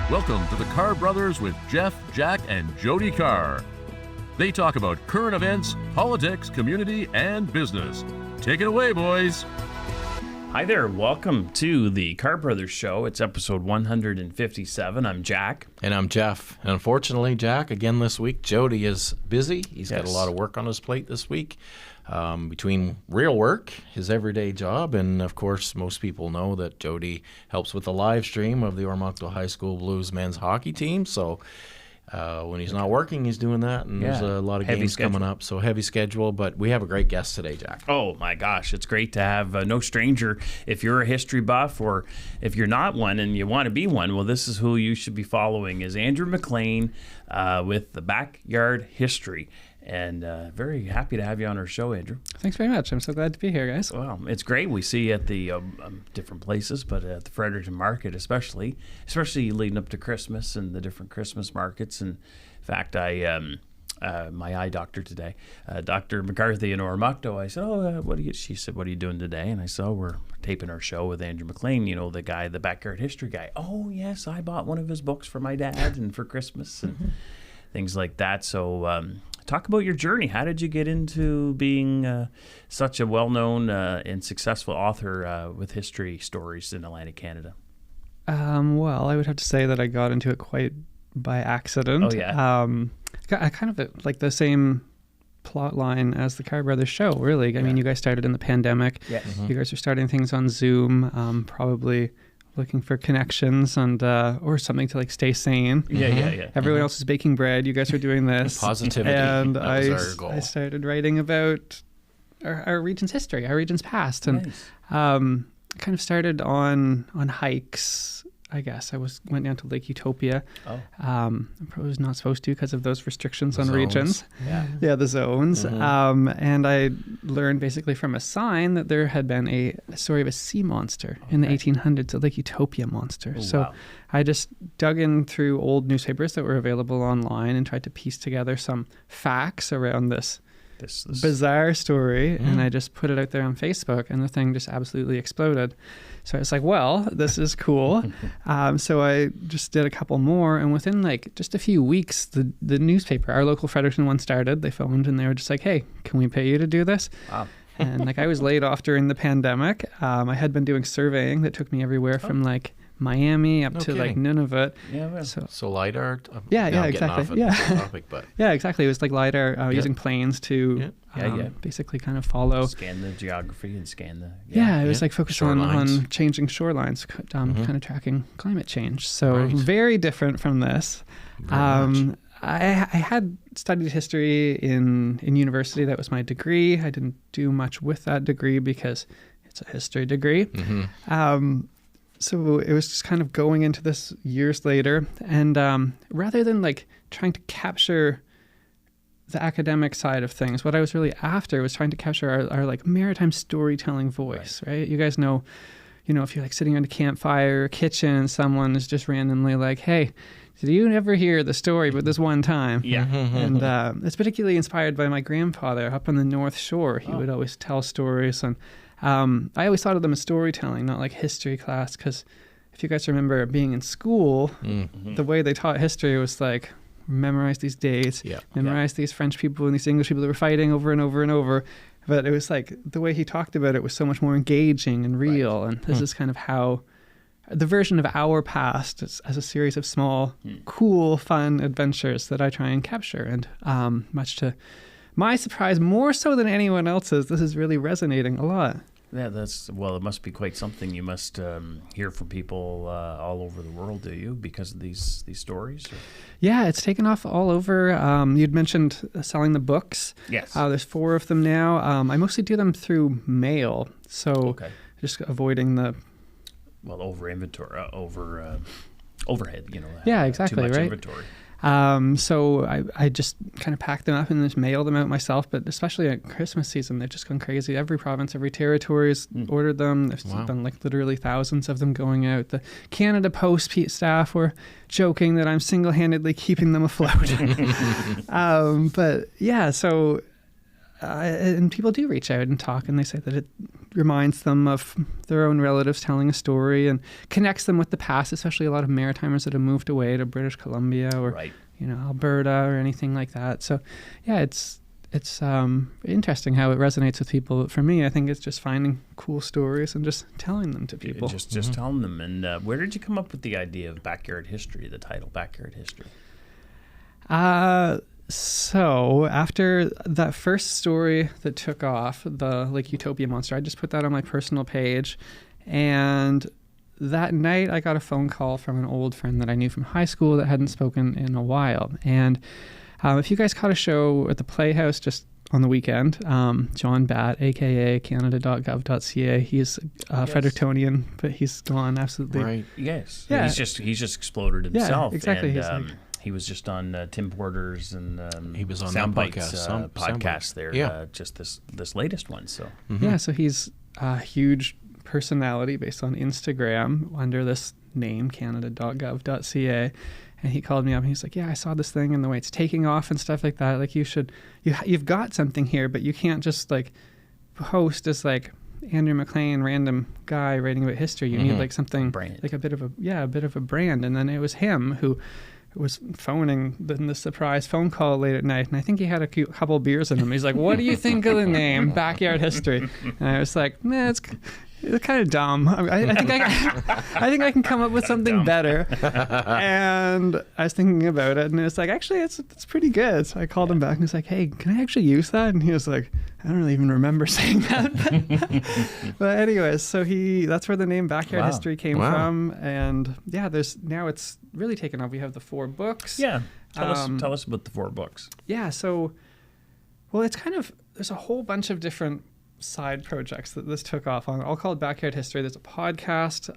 Welcome to the Carr Brothers with Jeff, Jack, and Jody Carr. They talk about current events, politics, community, and business. Take it away, boys. Hi there. Welcome to the Carr Brothers Show. It's episode 157. I'm Jack. And I'm Jeff. And unfortunately, Jack, again this week, Jody is busy. He's got a lot of work on his plate this week. Between real work, his everyday job, and of course, most people know that Jody helps with the live stream of the Ormoncto High School Blues men's hockey team. So when he's not working, he's doing that, and there's a lot of games coming up. So heavy schedule, but we have a great guest today, Jack. Oh my gosh, it's great to have no stranger. If you're a history buff, or if you're not one and you want to be one, well, this is who you should be following. Is Andrew MacLean with the BackYard History. And very happy to have you on our show, Andrew. Thanks very much. I'm so glad to be here, guys. Well, it's great. We see you at the different places, but at the Fredericton Market especially leading up to Christmas and the different Christmas markets. And in fact, my eye doctor today, Dr. McCarthy in Ormoncto, I said, she said, what are you doing today? And I said, we're taping our show with Andrew MacLean, you know, the guy, the BackYard History guy. Oh, yes, I bought one of his books for my dad and for Christmas and things like that. So, talk about your journey. How did you get into being such a well-known and successful author with history stories in Atlantic Canada? Well, I would have to say that I got into it quite by accident. Oh, yeah. I kind of like the same plot line as the Carr Brothers show, really. I mean, you guys started in the pandemic. Yes. You guys are starting things on Zoom, probably looking for connections and or something to like stay sane. Yeah. Everyone else is baking bread. You guys are doing this. Positivity. And that was our goal. I started writing about our region's history, our region's past. And Nice. kind of started on hikes, I guess. I went down to Lake Utopia. Oh. I probably was not supposed to because of those restrictions on zones. regions. Yeah. The zones. And I learned basically from a sign that there had been a story of a sea monster in the 1800s, a Lake Utopia monster. Oh, so wow. I just dug in through old newspapers that were available online and tried to piece together some facts around this bizarre story, and I just put it out there on Facebook, and the thing just absolutely exploded. So I was like, well, this is cool. So I just did a couple more, and within like just a few weeks, the newspaper, our local Fredericton one, started. They phoned, and they were just like, hey, can we pay you to do this? Wow. And like I was laid off during the pandemic. I had been doing surveying that took me everywhere from like Miami up to like Nunavut. Yeah, well. So light art. Exactly. Topic, but yeah, exactly. It was like LiDAR using planes to basically kind of follow. Scan the geography and scan the... It was like focused on changing shorelines, kind of tracking climate change. So very different from this. I had studied history in university. That was my degree. I didn't do much with that degree because it's a history degree. So it was just kind of going into this years later. And rather than like trying to capture the academic side of things, what I was really after was trying to capture our like maritime storytelling voice, right? You guys know, if you're like sitting on a campfire or kitchen and someone is just randomly like, hey, did you ever hear the story about this one time? Yeah. And it's particularly inspired by my grandfather up on the North Shore. He would always tell stories, and I always thought of them as storytelling, not like history class, because if you guys remember being in school, the way they taught history was like, memorize these dates, memorize these French people and these English people that were fighting over and over and over. But it was like the way he talked about it was so much more engaging and real. And this is kind of how the version of our past is as a series of small, cool, fun adventures that I try and capture. And much to my surprise, more so than anyone else's, this is really resonating a lot. Yeah, it must be quite something. You must hear from people all over the world, do you, because of these stories? Or? Yeah, it's taken off all over. You'd mentioned selling the books. Yes. There's 4 of them now. I mostly do them through mail, so just avoiding the... Well, overhead, Yeah, exactly, too much right? inventory. So I just kind of pack them up and just mail them out myself, but especially at Christmas season, they've just gone crazy. Every province, every territory has ordered them. There's been like literally thousands of them going out. The Canada Post staff were joking that I'm single-handedly keeping them afloat. But yeah, so and people do reach out and talk, and they say that it reminds them of their own relatives telling a story and connects them with the past, especially a lot of Maritimers that have moved away to British Columbia or Right. Alberta or anything like that. So yeah, it's interesting how it resonates with people. But for me, I think it's just finding cool stories and just telling them to people. Just telling them. And where did you come up with the idea of Backyard History, the title Backyard History? So after that first story that took off, the Lake Utopia monster, I just put that on my personal page. And that night I got a phone call from an old friend that I knew from high school that hadn't spoken in a while. And if you guys caught a show at the Playhouse just on the weekend, John Batt, aka Canada.gov.ca, he's Frederictonian, but he's gone absolutely. Right. Yes. Yeah. He's just exploded himself. Yeah, exactly. And, he was just on Tim Porter's and he was on Sound that Bites podcast, podcast there. Yeah. Just this latest one. So yeah, so he's a huge personality based on Instagram under this name, Canada.gov.ca. And he called me up and he's like, yeah, I saw this thing and the way it's taking off and stuff like that. Like you've got something here, but you can't just like post as like Andrew MacLean, random guy writing about history. You need like something brand. like a bit of a brand. And then it was him who was phoning the surprise phone call late at night, and I think he had a couple beers in him. He's like, what do you think of the name Backyard History? And I was like, man, it's kind of dumb. I think I can come up with something better. And I was thinking about it, and it was like, actually, it's pretty good. So I called him back and was like, hey, can I actually use that? And he was like, I don't really even remember saying that. But anyways, so that's where the name Backyard History came from. And yeah, now it's really taken off. We have the 4 books. Yeah. Tell us about the 4 books. Yeah. So, well, it's there's a whole bunch of different side projects that this took off on. I'll call it Backyard History. There's a podcast,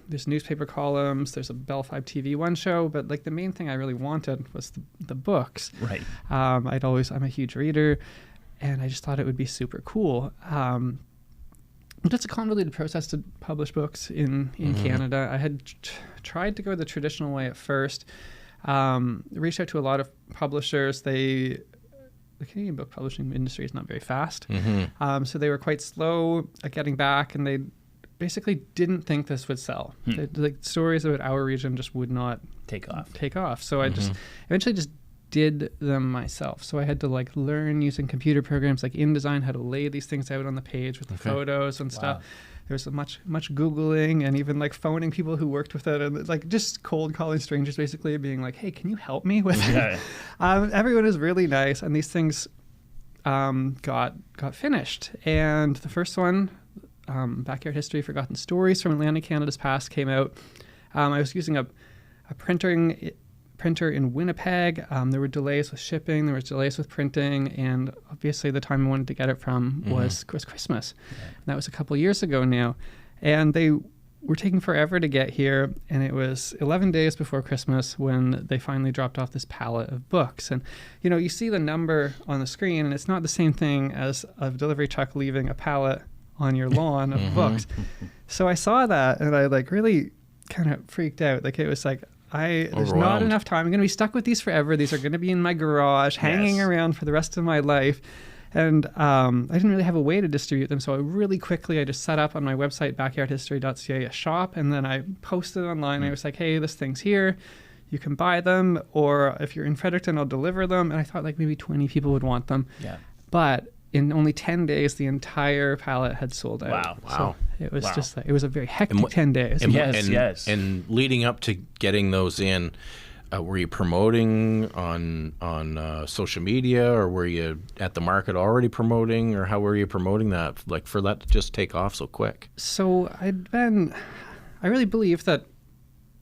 there's newspaper columns, there's a Bell 5 TV1 show, but like the main thing I really wanted was the books. Right. I'm a huge reader, and I just thought it would be super cool. But it's a convoluted process to publish books in Canada. I had tried to go the traditional way at first, reached out to a lot of publishers. The Canadian book publishing industry is not very fast. So they were quite slow at getting back, and they basically didn't think this would sell. Like stories about our region just would not take off. So I just eventually just did them myself. So I had to like learn using computer programs like InDesign how to lay these things out on the page with the photos and stuff. There was much Googling and even like phoning people who worked with it, and like just cold calling strangers basically, being like, hey, can you help me with it? Everyone is really nice, and these things got finished. And the first one, Backyard History, Forgotten Stories from Atlantic Canada's Past, came out. I was using a printer in Winnipeg. There were delays with shipping, there was delays with printing, and obviously the time I wanted to get it from was Christmas. And that was a couple years ago now. And they were taking forever to get here, and it was 11 days before Christmas when they finally dropped off this pallet of books. And you see the number on the screen, and it's not the same thing as a delivery truck leaving a pallet on your lawn of books. So I saw that, and I like really kind of freaked out. Like it was like, there's not enough time. I'm going to be stuck with these forever. These are going to be in my garage, hanging around for the rest of my life. And I didn't really have a way to distribute them. So I just set up on my website, backyardhistory.ca, a shop. And then I posted online. I was like, hey, this thing's here. You can buy them. Or if you're in Fredericton, I'll deliver them. And I thought like maybe 20 people would want them. Yeah. But in only 10 days, the entire pallet had sold out. Wow. So it was just like, it was a very hectic 10 days. Yes. And leading up to getting those in, were you promoting on social media, or were you at the market already promoting, or how were you promoting that, like for that to just take off so quick? So I really believe that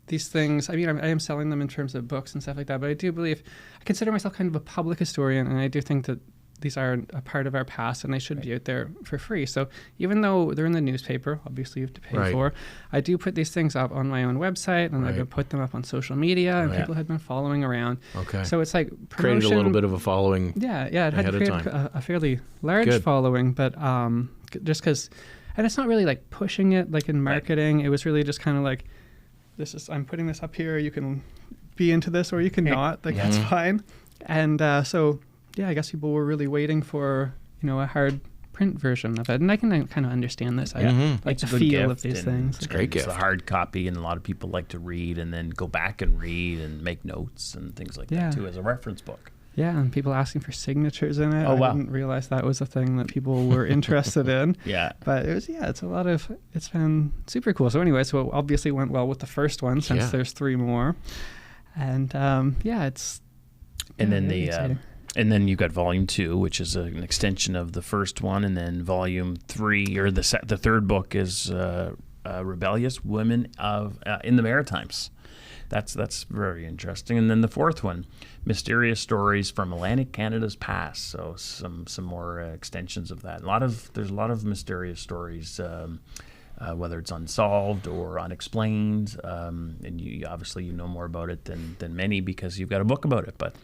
these things, I am selling them in terms of books and stuff like that, but I consider myself kind of a public historian, and I do think that these are a part of our past, and they should be out there for free. So even though they're in the newspaper, obviously you have to pay for, I do put these things up on my own website, and I can put them up on social media, and people had been following around. Okay. So it's like promotion. Created a little bit of a following. Yeah, it had to create a fairly large following, but just because, and it's not really like pushing it like in marketing. It was really just kind of like, I'm putting this up here. You can be into this or you can not. Like that's fine. And so. Yeah, I guess people were really waiting for a hard print version of it. And I can kind of understand this. I like It's the a good feel gift, of these and things. It's a great It's gift. a hard copy, and a lot of people like to read and then go back and read and make notes and things like Yeah. that too, as a reference book. Yeah, and people asking for signatures in it. Oh, wow. I didn't realize that was a thing that people were interested in. Yeah. But it's been super cool. So anyway, so it obviously went well with the first one since Yeah. there's 3 more. And it's... And yeah, then really exciting. and then you got volume 2, which is an extension of the first one, and then volume 3, or the third book is Rebellious Women in the Maritimes. That's very interesting. And then the fourth one, Mysterious Stories from Atlantic Canada's Past. So some more extensions of that. There's a lot of mysterious stories, whether it's unsolved or unexplained. And you obviously know more about it than many because you've got a book about it. But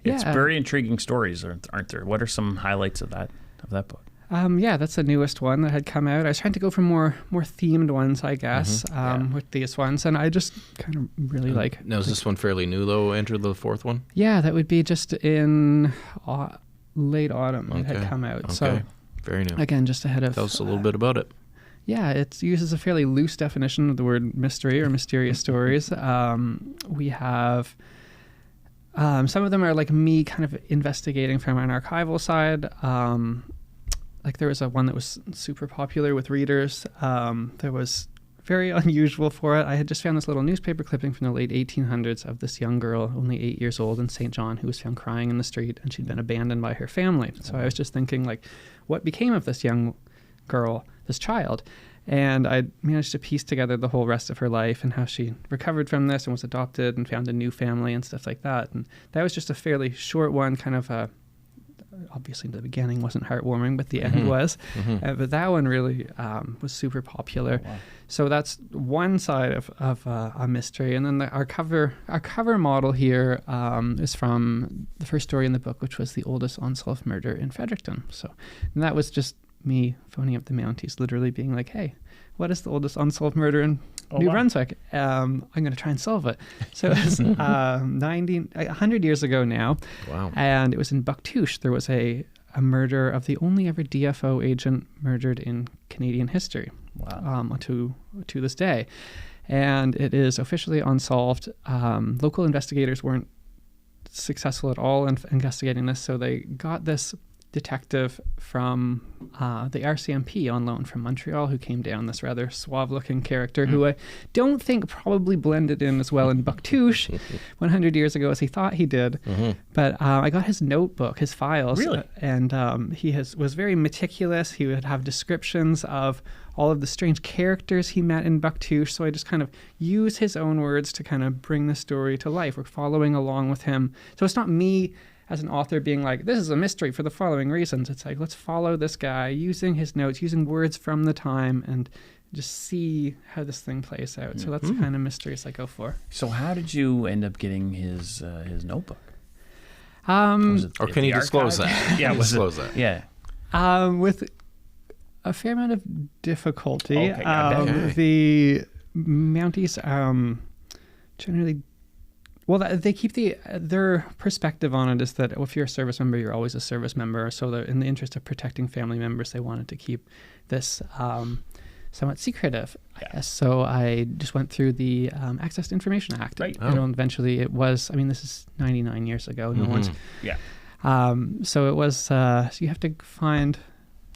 it's Yeah. very intriguing stories, aren't there? What are some highlights of that book? That's the newest one that had come out. I was trying to go for more themed ones, I guess, with these ones, and I just kind of really like. Now, is this one fairly new, though, Andrew, the fourth one? Yeah, that would be just in late autumn it had Okay. come out. Okay. So Very new. again, just ahead of. Tell us a little bit about it. Yeah, it uses a fairly loose definition of the word mystery or mysterious stories. We have. Some of them are like me kind of investigating from an archival side. Like there was one that was super popular with readers. There was very unusual for it. I had just found this little newspaper clipping from the late 1800s of this young girl, only 8 years old, in St. John, who was found crying in the street, and she'd been abandoned by her family. So I was just thinking, like, what became of this young girl, this child? And I managed to piece together the whole rest of her life and how she recovered from this and was adopted and found a new family and stuff like that. And that was just a fairly short one, kind of obviously the beginning wasn't heartwarming, but the end was. But that one really was super popular. Oh, wow. So that's one side of a mystery. And then our cover model here is from the first story in the book, which was the oldest unsolved murder in Fredericton. And that was just me phoning up the Mounties, literally being like, hey, what is the oldest unsolved murder in New Brunswick? I'm going to try and solve it. So it was 100 years ago now. Wow. And it was in Bucktouche. There was a murder of the only ever DFO agent murdered in Canadian history. Wow. To this day. And it is officially unsolved. Local investigators weren't successful at all in investigating this, so they got this detective from the RCMP on loan from Montreal who came down, this rather suave-looking character who I don't think probably blended in as well in Bucktouche 100 years ago as he thought he did. But I got his notebook, his files. Really? And he was very meticulous. He would have descriptions of all of the strange characters he met in Bucktouche. So I just kind of use his own words to kind of bring the story to life. We're following along with him. So it's not me as an author being like, this is a mystery for the following reasons. It's like, let's follow this guy using his notes, using words from the time, and just see how this thing plays out. So that's the kind of mysteries I go for. So how did you end up getting his notebook? Or can you disclose that? Yeah, disclose that. Yeah. With a fair amount of difficulty. Okay, the Mounties generally... Well, they keep their perspective on it is that if you're a service member, you're always a service member. So in the interest of protecting family members, they wanted to keep this somewhat secretive. Yeah. So I just went through the Access to Information Act. Right. And eventually it was, this is 99 years ago. No one's... Yeah. So it was, so you have to find...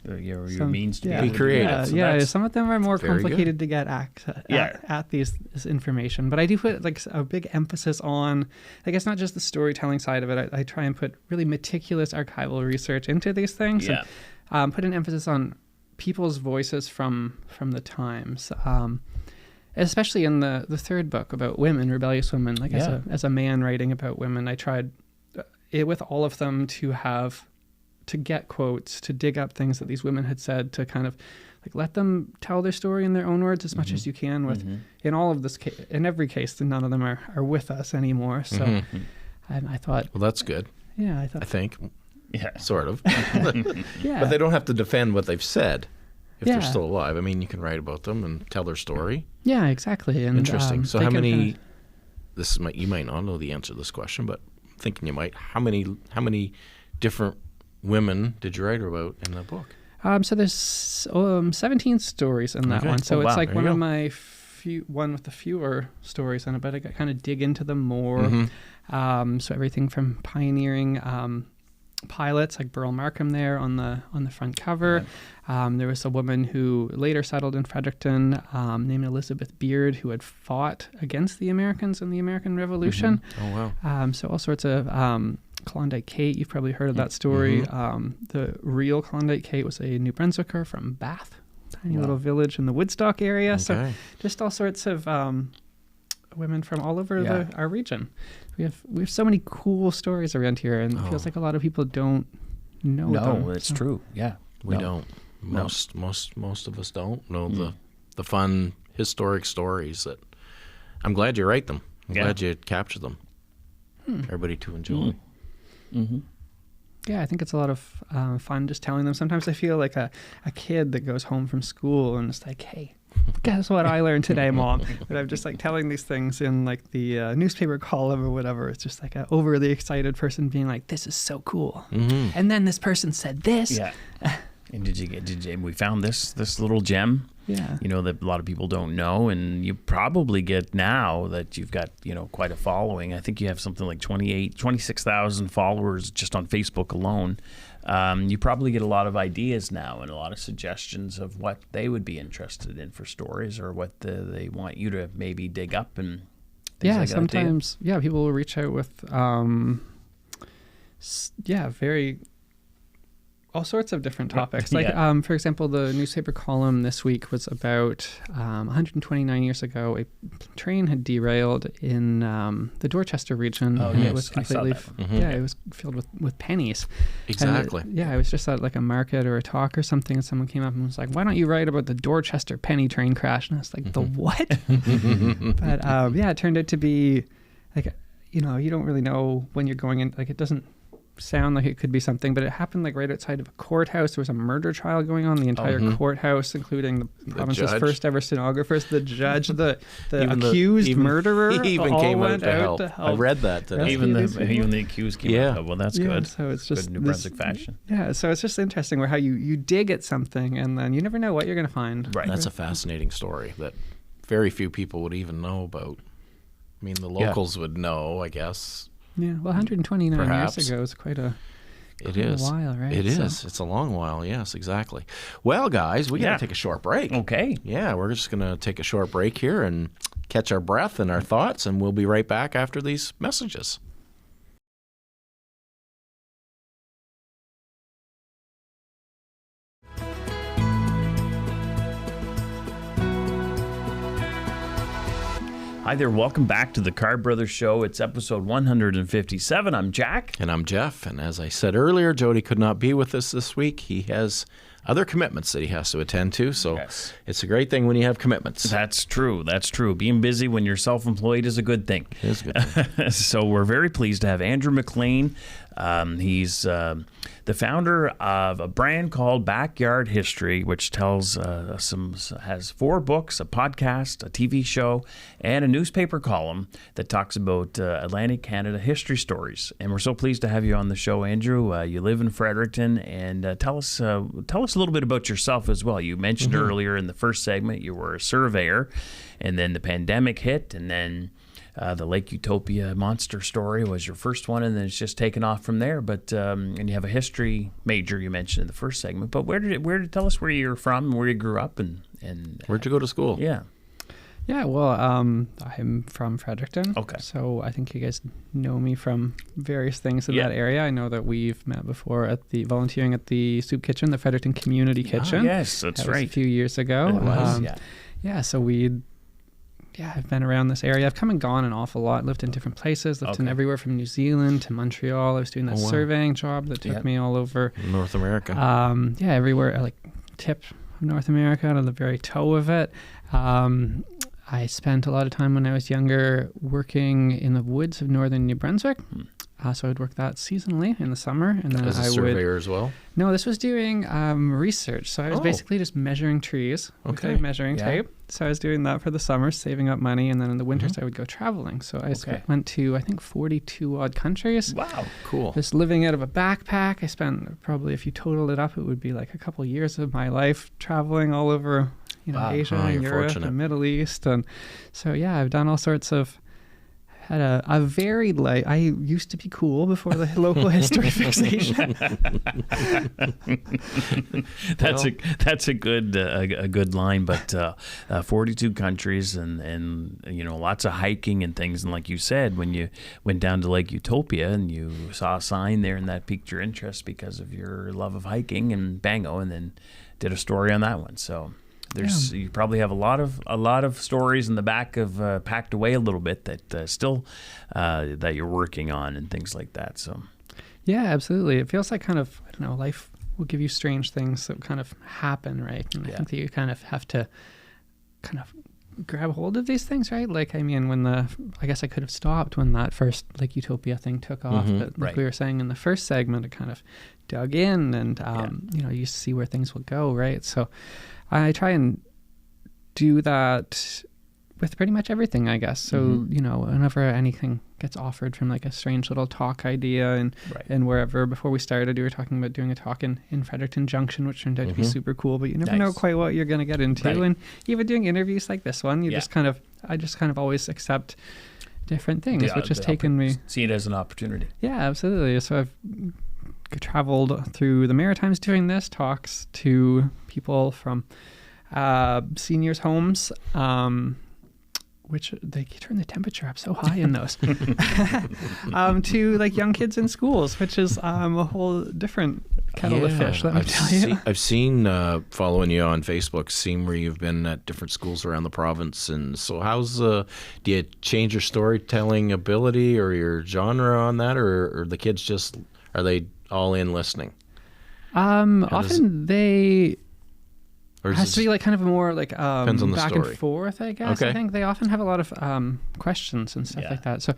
Your means to be creative. So some of them are more complicated to get access at this information. But I do put like a big emphasis on, I guess, not just the storytelling side of it. I try and put really meticulous archival research into these things. Yeah. And put an emphasis on people's voices from the times. Especially in the third book about women, rebellious women. Like as a man writing about women, I tried with all of them to get quotes, to dig up things that these women had said, to kind of like let them tell their story in their own words as much as you can. In all of this, in every case, none of them are with us anymore. So, and I thought, well, that's good. Yeah, I think, sort of. Yeah, but they don't have to defend what they've said if they're still alive. You can write about them and tell their story. Yeah, exactly. And interesting. So, how many? You might not know the answer to this question, but I'm thinking you might. How many different women did you write about in the book? So there's 17 stories in that one. So it's like There one you of go. my one with the fewer stories in it, but I kind of dig into them more. So everything from pioneering pilots like Burl Markham there on the front cover. There was a woman who later settled in Fredericton named Elizabeth Beard, who had fought against the Americans in the American Revolution. Oh, wow. So all sorts of Klondike Kate, you've probably heard of that story. The real Klondike Kate was a New Brunswicker from Bath, tiny little village in the Woodstock area. So just all sorts of women from all over our region. We have so many cool stories around here, and it feels like a lot of people don't know them. No, it's true. Yeah, We don't. Most of us don't know the fun historic stories that. I'm glad you write them. I'm glad you capture them. Everybody to enjoy. Yeah, I think it's a lot of fun just telling them. Sometimes I feel like a kid that goes home from school and it's like, hey, guess what I learned today, Mom? But I'm just like telling these things in like the newspaper column or whatever. It's just like an overly excited person being like, this is so cool. And then this person said this. Yeah. And we found this little gem, Yeah. That a lot of people don't know, and you probably get now that you've got, quite a following. I think you have something like 26,000 followers just on Facebook alone. You probably get a lot of ideas now and a lot of suggestions of what they would be interested in for stories, or what they want you to maybe dig up and things like that. Sometimes, people will reach out with, all sorts of different topics. Like, for example, the newspaper column this week was about 129 years ago, a train had derailed in the Dorchester region. Oh, and yes, it was I saw completely, that. it was filled with pennies. Exactly. And I was just at like a market or a talk or something, and someone came up and was like, why don't you write about the Dorchester penny train crash? And I was like, the what? But it turned out to be like, you don't really know when you're going in, like it doesn't sound like it could be something, but it happened like right outside of a courthouse. There was a murder trial going on, the entire courthouse, including the province's first ever stenographers, the judge, the accused murderer. He even all came went out to help. I read that today. Even the accused came out. Well, that's good. So it's just good New Brunswick fashion. Yeah, so it's just interesting how you dig at something and then you never know what you're going to find. Right. That's a fascinating story that very few people would even know about. I mean, the locals would know, I guess. Yeah, well, 129 Perhaps. years ago is quite a while, right? It is. It's a long while, yes, exactly. Well, guys, we got to take a short break. Okay. Yeah, we're just going to take a short break here and catch our breath and our thoughts, and we'll be right back after these messages. Hi there, welcome back to the Carr Brothers Show. It's episode 157. I'm Jack. And I'm Jeff. And as I said earlier, Jody could not be with us this week. He has other commitments that he has to attend to. So It's a great thing when you have commitments. That's true. That's true. Being busy when you're self-employed is a good thing. It is a good thing. So we're very pleased to have Andrew MacLean. He's the founder of a brand called BackYard History, which tells has 4 books, a podcast, a TV show, and a newspaper column that talks about Atlantic Canada history stories. And we're so pleased to have you on the show, Andrew. You live in Fredericton, and tell us a little bit about yourself as well. You mentioned earlier in the first segment you were a surveyor, and then the pandemic hit, and then the Lake Utopia monster story was your first one, and then it's just taken off from there. But and you have a history major you mentioned in the first segment. But where did tell us where you're from, where you grew up, and where'd you go to school? Yeah, well, I'm from Fredericton. Okay. So I think you guys know me from various things in that area. I know that we've met before at the volunteering at the soup kitchen, the Fredericton Community Kitchen. Yes, that's that was right. a few years ago. It was, So I've been around this area. I've come and gone an awful lot. Lived in different places. Lived in everywhere from New Zealand to Montreal. I was doing that surveying job that took me all over North America. Everywhere. Like tip of North America to the very toe of it. I spent a lot of time when I was younger working in the woods of northern New Brunswick. So I would work that seasonally in the summer, and then As a I surveyor as well? No, this was doing research. So I was basically just measuring trees with a measuring tape. So I was doing that for the summer, saving up money, and then in the winters I would go traveling. So I went to, I think, 42 odd countries. Wow, cool. Just living out of a backpack. I spent probably, if you total it up, it would be like a couple years of my life traveling all over, Asia and Europe and Middle East. And so, yeah, I've done all sorts of, had a varied life. I used to be cool before the local history fixation. That's a good line. But 42 countries and lots of hiking and things. And like you said, when you went down to Lake Utopia and you saw a sign there and that piqued your interest because of your love of hiking and Bango, and then did a story on that one. So. You probably have a lot of stories in the back of packed away a little bit that still that you're working on and things like that. So yeah, absolutely. It feels like kind of, I don't know, life will give you strange things that kind of happen, right? And I think that you kind of have to kind of grab hold of these things, right? Like, I mean, I guess I could have stopped when that first Lake Utopia thing took off, but like we were saying in the first segment, I kind of dug in and you see where things will go, right? So I try and do that with pretty much everything, I guess. So, whenever anything gets offered from like a strange little talk idea and wherever, before we started, we were talking about doing a talk in Fredericton Junction, which turned out to be super cool, but you never know quite what you're going to get into. Right. And even doing interviews like this one, I just kind of always accept different things, which has taken me. See it as an opportunity. Yeah, absolutely. So I've traveled through the Maritimes doing this, talks to people from seniors' homes, which they turn the temperature up so high in those, to like young kids in schools, which is a whole different kettle of fish, let me tell you. I've seen, following you on Facebook, seen where you've been at different schools around the province. And so do you change your storytelling ability or your genre on that, or the kids are they all in listening? Often they... Or it has to be like kind of a more like depends on the back story. And forth, I guess. Okay. I think they often have a lot of questions and stuff like that. So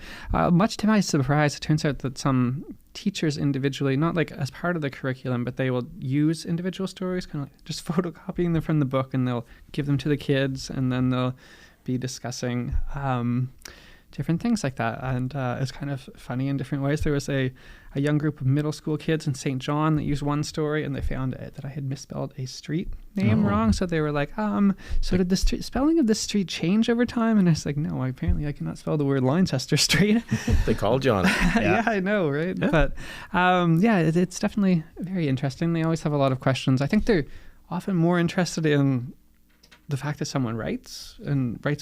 much to my surprise, it turns out that some teachers individually, not like as part of the curriculum, but they will use individual stories, kind of like just photocopying them from the book, and they'll give them to the kids, and then they'll be discussing different things like that. And it's kind of funny in different ways. There was a young group of middle school kids in St. John that used one story, and they found that I had misspelled a street name wrong. So they were like, so did the spelling of this street change over time? And I was like, no, apparently I cannot spell the word Leicester Street. They called you on it. Yeah, I know, right? Yeah. But it's definitely very interesting. They always have a lot of questions. I think they're often more interested in the fact that someone writes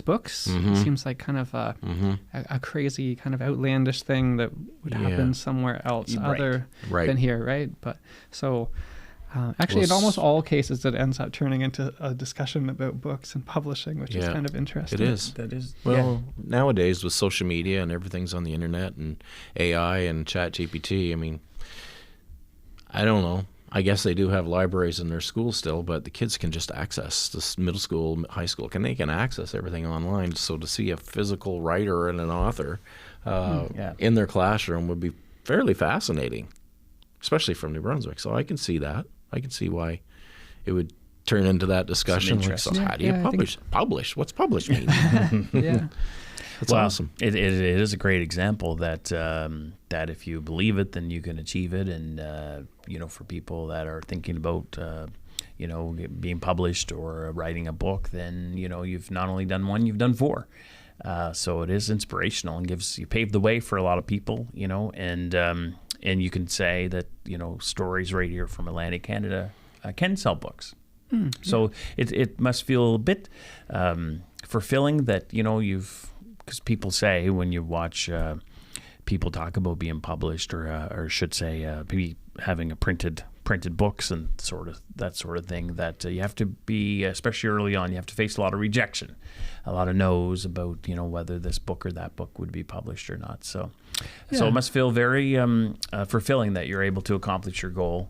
books. It seems like kind of a crazy kind of outlandish thing that would happen somewhere else other than here, right? But so actually in almost all cases it ends up turning into a discussion about books and publishing, which is kind of interesting. It is. That is. Well, nowadays with social media and everything's on the internet and AI and ChatGPT, I mean, I don't know. I guess they do have libraries in their schools still, but the kids can just access this middle school, high school, they can access everything online. So to see a physical writer and an author in their classroom would be fairly fascinating, especially from New Brunswick. So I can see that. I can see why it would turn into that discussion. Like, so how do you publish? Publish? What's publish mean? Yeah. That's awesome. It is a great example that that if you believe it, then you can achieve it. And for people that are thinking about being published or writing a book, then you've not only done one, you've done four. So it is inspirational and you pave the way for a lot of people. And you can say that stories right here from Atlantic Canada can sell books. So it must feel a bit fulfilling that because people say when you watch people talk about being published or should say having a printed printed books and that sort of thing, that you have to be, especially early on, you have to face a lot of rejection, a lot of no's about, whether this book or that book would be published or not. So it must feel very fulfilling that you're able to accomplish your goal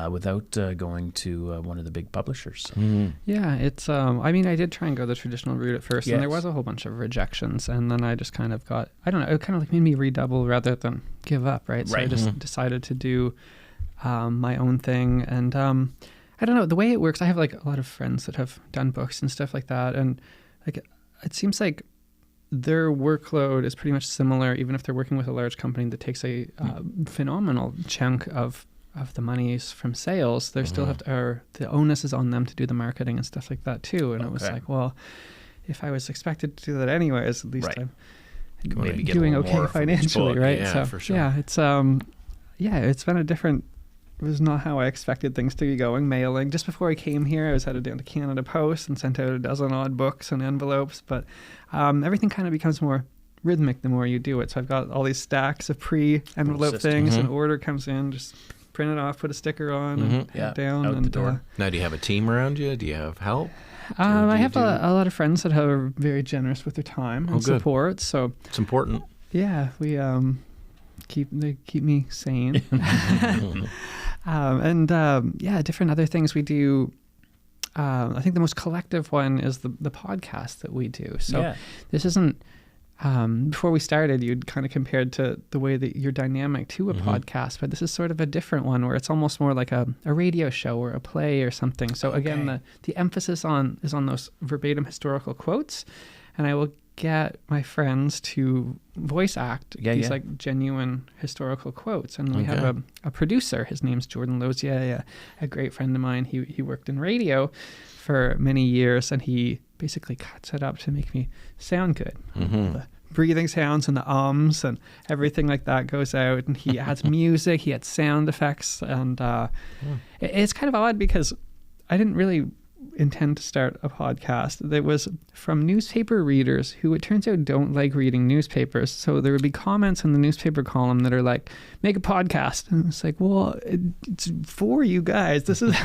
without going to one of the big publishers. So. Yeah, it's, I did try and go the traditional route at first, and there was a whole bunch of rejections, and then I just kind of got, I don't know, it kind of like made me redouble rather than give up, right? So I just decided to do my own thing, and I don't know, the way it works, I have like a lot of friends that have done books and stuff like that, and like it seems like their workload is pretty much similar, even if they're working with a large company that takes a phenomenal chunk of the monies from sales. They still have to, or the onus is on them to do the marketing and stuff like that too. And it was like, well, if I was expected to do that anyways, at least I'm maybe doing okay financially, right? Yeah, so for sure. yeah, it's it's been it was not how I expected things to be going. Mailing. Just before I came here, I was headed down to Canada Post and sent out a dozen odd books and envelopes. But everything kind of becomes more rhythmic the more you do it. So I've got all these stacks of pre-envelope things. An order comes in, just print it off, put a sticker on, and head down. Out the door. Now, do you have a team around you? Do you have help? I have a lot of friends that are very generous with their time and support. So it's important. Yeah, we keep me sane. Different other things we do. I think the most collective one is the podcast that we do. So this isn't, before we started, you'd kind of compared to the way that you're dynamic to a podcast, but this is sort of a different one where it's almost more like a radio show or a play or something. So again, the emphasis is on those verbatim historical quotes, and I will get my friends to voice act these like genuine historical quotes. And we have a producer. His name's Jordan Lozier, a great friend of mine. He worked in radio for many years, and he basically cuts it up to make me sound good. The breathing sounds and the ums and everything like that goes out, and he adds music, he adds sound effects, and it's kind of odd because I didn't really intend to start a podcast that was from newspaper readers who, it turns out, don't like reading newspapers. So there would be comments in the newspaper column that are like, make a podcast. And it's like, well, it's for you guys. This is,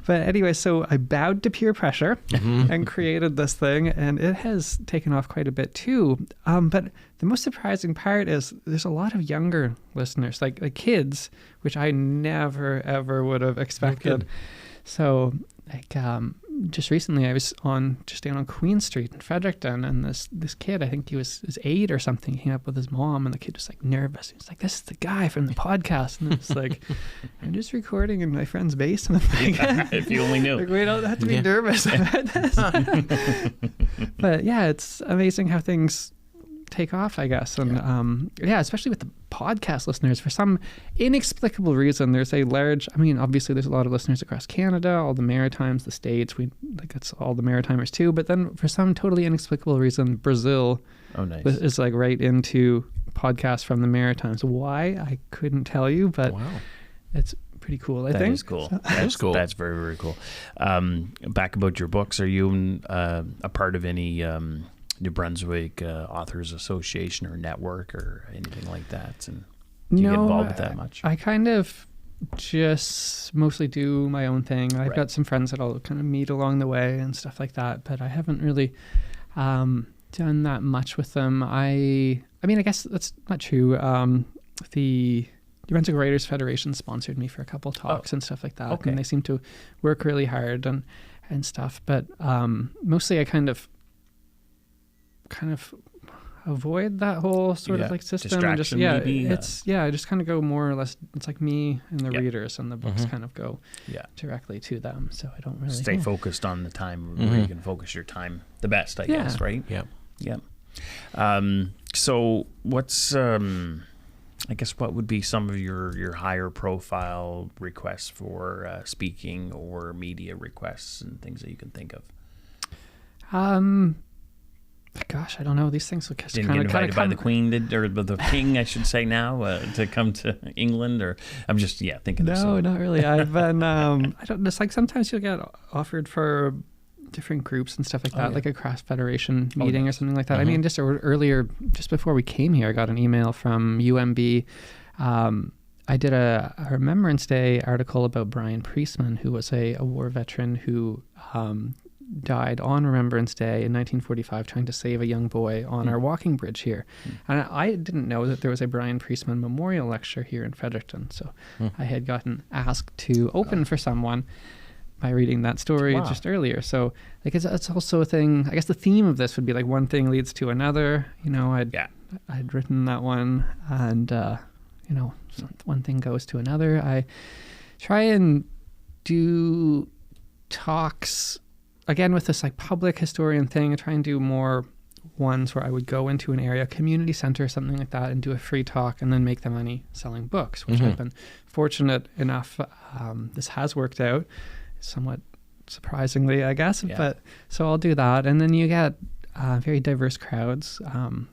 but anyway, so I bowed to peer pressure and created this thing, and it has taken off quite a bit too. But the most surprising part is there's a lot of younger listeners, like kids, which I never, ever would have expected. So like just recently I was just down on Queen Street in Fredericton, and this kid, I think he was 8 or something, he came up with his mom, and the kid was like nervous. He was like, this is the guy from the podcast, and it's like, I'm just recording in my friend's basement. If you only knew. Like, we don't have to be nervous about this. But yeah, it's amazing how things take off, I guess. And especially with the podcast listeners, for some inexplicable reason, there's a large, obviously there's a lot of listeners across Canada, all the Maritimes, the States, it's all the Maritimers too, but then for some totally inexplicable reason, Brazil is like right into podcasts from the Maritimes. Why? I couldn't tell you, but it's pretty cool, I think. That is cool. So. That's cool. That's very, very cool. Back about your books, are you a part of any New Brunswick Authors Association or network or anything like that? And do you get involved with that much? I kind of just mostly do my own thing. I've got some friends that I'll kind of meet along the way and stuff like that, but I haven't really done that much with them. I guess that's not true. The New Brunswick Writers Federation sponsored me for a couple talks and stuff like that, and they seem to work really hard and stuff. But mostly I kind of avoid that whole sort of like system, and just I just kind of go more or less, it's like me and the readers, and the books kind of go directly to them, so I don't really stay focused on the time where you can focus your time the best, I guess, right? So what's I guess what would be some of your higher profile requests for speaking or media requests and things that you can think of? Gosh, I don't know. These things kind of didn't get invited by the Queen, or the King, I should say now, to come to England, or I'm just thinking. No, not really. I've been. I don't. It's like sometimes you'll get offered for different groups and stuff like that, like a cross federation meeting or something like that. Just earlier, just before we came here, I got an email from UMB I did a Remembrance Day article about Brian Priestman, who was a war veteran who died on Remembrance Day in 1945 trying to save a young boy on our walking bridge here. And I didn't know that there was a Brian Priestman Memorial Lecture here in Fredericton. So I had gotten asked to open for someone by reading that story just earlier. So like it's also a thing. I guess the theme of this would be like one thing leads to another. You know, I'd written that one, and you know, so one thing goes to another. I try and do talks again with this like public historian thing. I try and do more ones where I would go into an area, community center, something like that, and do a free talk and then make the money selling books, which I've been fortunate enough. This has worked out somewhat surprisingly, I guess. Yeah. But so I'll do that. And then you get very diverse crowds,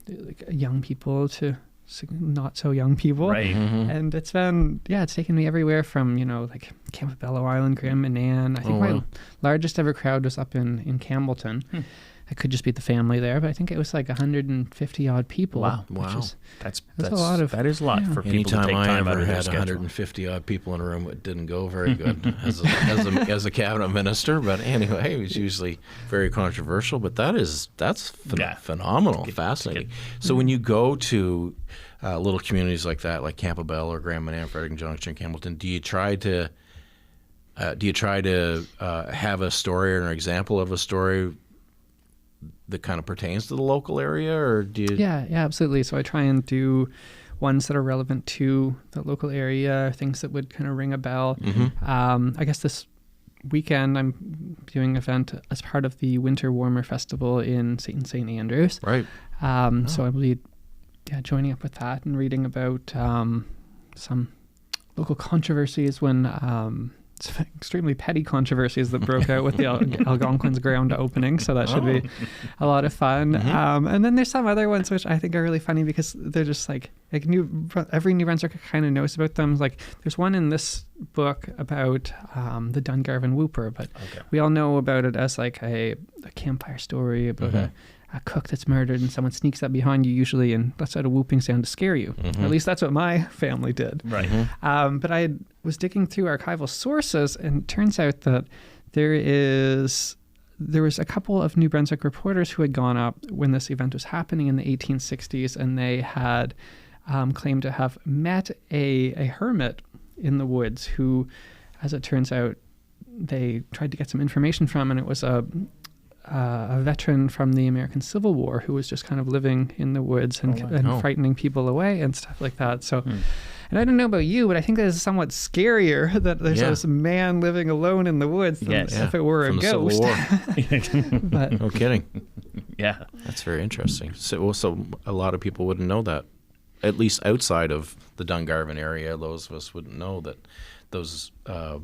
like young people to not so young people. Right. And it's been, it's taken me everywhere from, you know, like Campobello Island, Grand Manan. I think my largest ever crowd was up in Campbellton. It could just be the family there, but I think it was like 150 odd people. Wow. That's a lot of, that is a lot for people to take time out of their schedule. 150 odd people in a room, it didn't go very good as a cabinet minister. But anyway, it was usually very controversial. But that's phenomenal, fascinating. So when you go to little communities like that, like Campobello or Grand Manan, Fredericton Junction, Campbellton, do you try to have a story or an example of a story that kind of pertains to the local area, or do you? Yeah, absolutely. So I try and do ones that are relevant to the local area, things that would kind of ring a bell. I guess this weekend I'm doing an event as part of the Winter Warmer Festival in St. Andrews. Right. So I will be joining up with that and reading about some local controversies when extremely petty controversies that broke out with the Algonquin's ground opening, so that should be a lot of fun. And then there's some other ones which I think are really funny because they're just like every New Brunswicker kind of knows about them. Like there's one in this book about the Dungarvan Whooper, but we all know about it as like a campfire story about a cook that's murdered and someone sneaks up behind you usually and lets out a whooping sound to scare you. At least that's what my family did. Right. But I was digging through archival sources, and it turns out that there was a couple of New Brunswick reporters who had gone up when this event was happening in the 1860s, and they had claimed to have met a hermit in the woods who, as it turns out, they tried to get some information from, and it was a veteran from the American Civil War who was just kind of living in the woods and frightening people away and stuff like that. So, and I don't know about you, but I think that is somewhat scarier that there's this man living alone in the woods than if it were from a ghost. But, no kidding. Yeah. That's very interesting. So a lot of people wouldn't know that, at least outside of the Dungarvan area. Those of us wouldn't know that those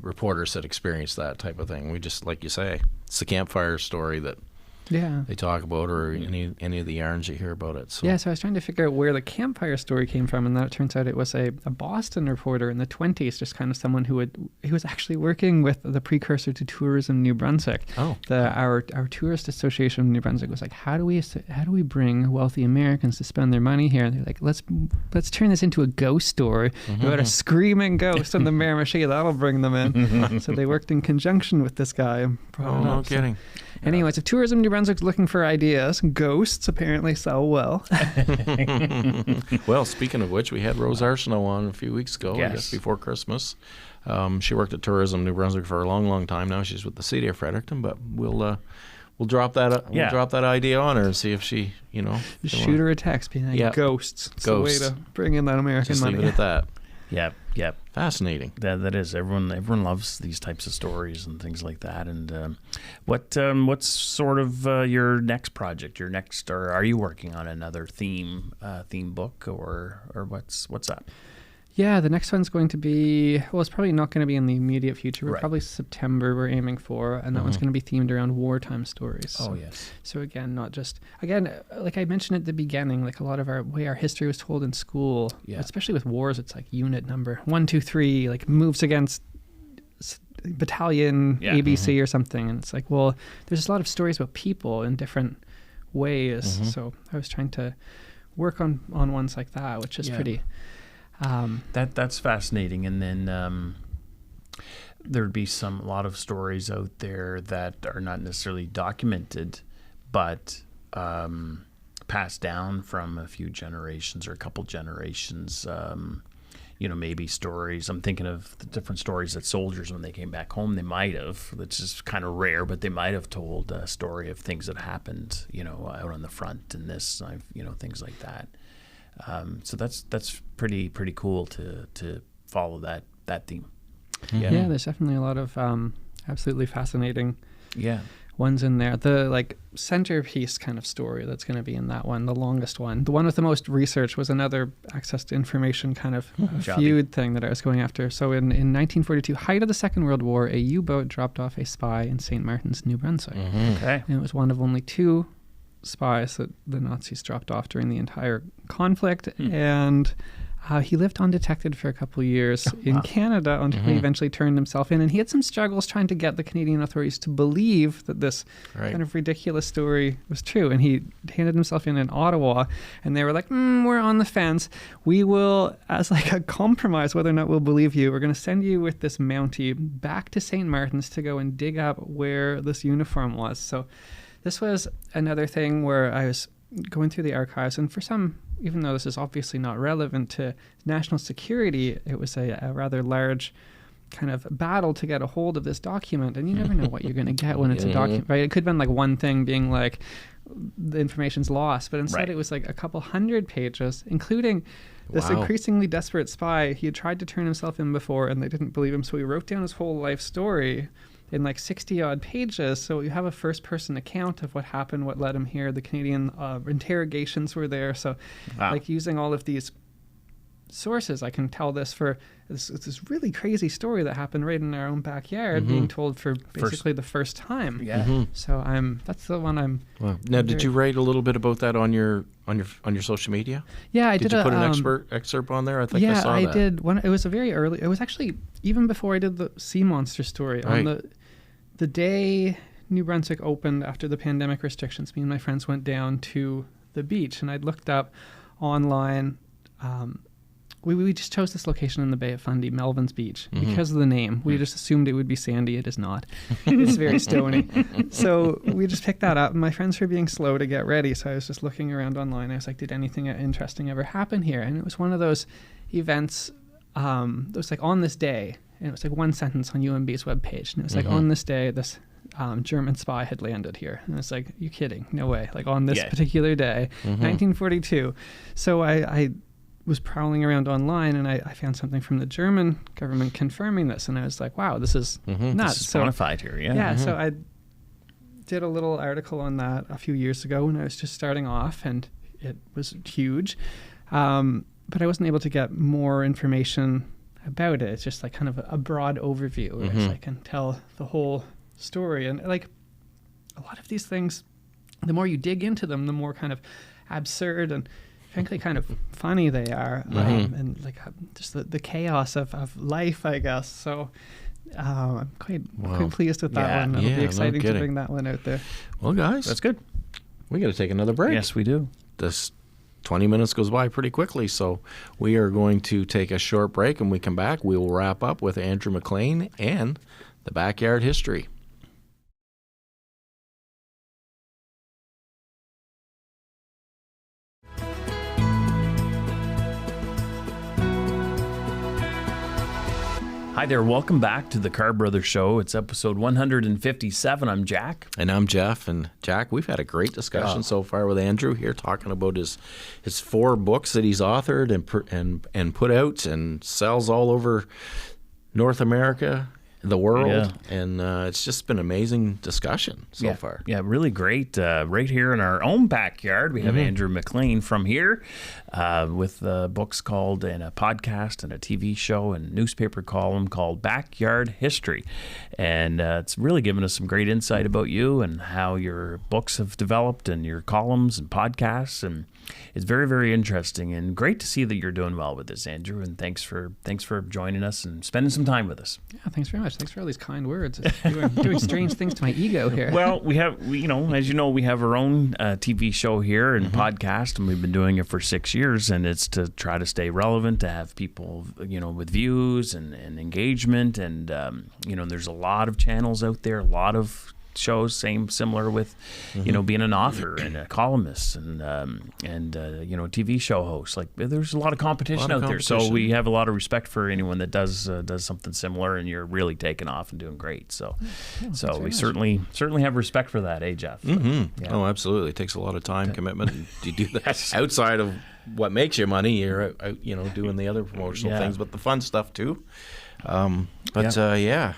reporters had experienced that type of thing. We just, like you say, it's the campfire story that they talk about, or any of the yarns you hear about it. So. Yeah, so I was trying to figure out where the campfire story came from, and then it turns out it was a Boston reporter in the 1920s, just kind of someone who was actually working with the precursor to Tourism New Brunswick. Our Tourist Association of New Brunswick was like, how do we bring wealthy Americans to spend their money here? And they're like, let's turn this into a ghost story about a screaming ghost in the Miramichi. That'll bring them in. So they worked in conjunction with this guy. And brought it up. No kidding. Anyways, if Tourism New Brunswick's looking for ideas, ghosts apparently sell well. Well, speaking of which, we had Rose Arsenault on a few weeks ago, I guess before Christmas. She worked at Tourism New Brunswick for a long, long time now. She's with the city of Fredericton, but we'll drop that we'll drop that idea on her and see if she, shoot her a text being like, ghosts. It's the way to bring in that American money. Just leave it at that. Yep. Fascinating. That is. Everyone loves these types of stories and things like that. And what's sort of your next project? Or are you working on another theme book, or what's up? Yeah, the next one's going to be, it's probably not going to be in the immediate future. We're probably September we're aiming for, and that one's going to be themed around wartime stories. Oh, yes. So again, like I mentioned at the beginning, like a lot of our history was told in school, especially with wars, it's like unit number 1, 2, 3, like moves against battalion ABC or something. And it's like, well, there's a lot of stories about people in different ways. So I was trying to work on ones like that, which is pretty... That's fascinating. And then there'd be a lot of stories out there that are not necessarily documented, but passed down from a few generations or a couple generations. Maybe stories. I'm thinking of the different stories that soldiers, when they came back home, they might have, that's just kind of rare, but they might have told a story of things that happened, out on the front and this, things like that. So that's pretty cool to follow that theme. Yeah, there's definitely a lot of absolutely fascinating ones in there. The centerpiece kind of story that's going to be in that one, the longest one, the one with the most research, was another access to information kind of feud thing that I was going after. So in 1942, height of the Second World War, a U-boat dropped off a spy in St. Martin's, New Brunswick. Okay. And it was one of only 2 spies that the Nazis dropped off during the entire conflict. And he lived undetected for a couple of years in Canada until he eventually turned himself in. And he had some struggles trying to get the Canadian authorities to believe that this kind of ridiculous story was true. And he handed himself in Ottawa, and they were like, we're on the fence. We will, as a compromise, whether or not we'll believe you, we're going to send you with this Mountie back to St. Martin's to go and dig up where this uniform was. So this was another thing where I was going through the archives, and for some, even though this is obviously not relevant to national security, it was a rather large kind of battle to get a hold of this document. And you never know what you're going to get when it's a document, right? It could have been one thing being the information's lost, but instead it was a couple hundred pages, including this increasingly desperate spy. He had tried to turn himself in before, and they didn't believe him, so he wrote down his whole life story in 60-odd pages. So you have a first-person account of what happened, what led him here. The Canadian interrogations were there. So using all of these sources, I can tell this for this really crazy story that happened right in our own backyard, being told for basically the first time. So that's the one I'm. Wow. Now, did you write a little bit about that on your social media? Yeah, I did. Did you put an excerpt on there? I think I saw that. Yeah, I did. It was a very early. It was actually even before I did the sea monster story. On the day New Brunswick opened after the pandemic restrictions, me and my friends went down to the beach, and I'd looked up online. We just chose this location in the Bay of Fundy, Melvin's Beach, because of the name. We just assumed it would be sandy. It is not. It's very stony. So we just picked that up, and my friends were being slow to get ready, so I was just looking around online. I was like, did anything interesting ever happen here? And it was one of those events that was on this day, and it was one sentence on UMB's webpage, and it was on this day, this German spy had landed here. And it's you kidding? No way. On this particular day, 1942. So I was prowling around online, and I found something from the German government confirming this, and I was like, wow, this is nuts. This is bonafide here, so I did a little article on that a few years ago when I was just starting off, and it was huge. But I wasn't able to get more information about it. It's just kind of a broad overview, where I can tell the whole story. And a lot of these things, the more you dig into them, the more kind of absurd and frankly kind of funny they are, and just the chaos of life, I guess. So I'm quite pleased with that one. It'll be exciting to bring that one out there. Well, guys, that's good. We got to take another break. Yes, we do. This 20 minutes goes by pretty quickly, so we are going to take a short break, and we come back, we will wrap up with Andrew MacLean and the Backyard History. Hi there, welcome back to the Carr Brothers Show. It's episode 157. I'm Jack. And I'm Jeff. And Jack, we've had a great discussion so far with Andrew here, talking about his 4 books that he's authored and put out and sells all over North America, the world. And it's just been an amazing discussion so far. Yeah, really great. Right here in our own backyard, we have Andrew MacLean from here with books called, and a podcast and a TV show and newspaper column called BackYard History. And it's really given us some great insight about you and how your books have developed and your columns and podcasts. And it's very, very interesting and great to see that you're doing well with this, Andrew. And thanks for joining us and spending some time with us. Yeah, thanks very much. gosh, thanks for all these kind words. It's doing strange things to my ego here. Well, we have, as you know, we have our own TV show here and podcast, and we've been doing it for 6 years, and it's to try to stay relevant, to have people, with views and engagement, and there's a lot of channels out there, a lot of shows, similar with, being an author and a columnist and TV show host. Like, there's a lot of competition out there. So we have a lot of respect for anyone that does something similar, and you're really taking off and doing great. So, we certainly have respect for that, Jeff? Mm-hmm. Yeah. Oh, absolutely. It takes a lot of time, commitment. And you do that outside of what makes you money. You're out, doing the other promotional things, but the fun stuff too. It's a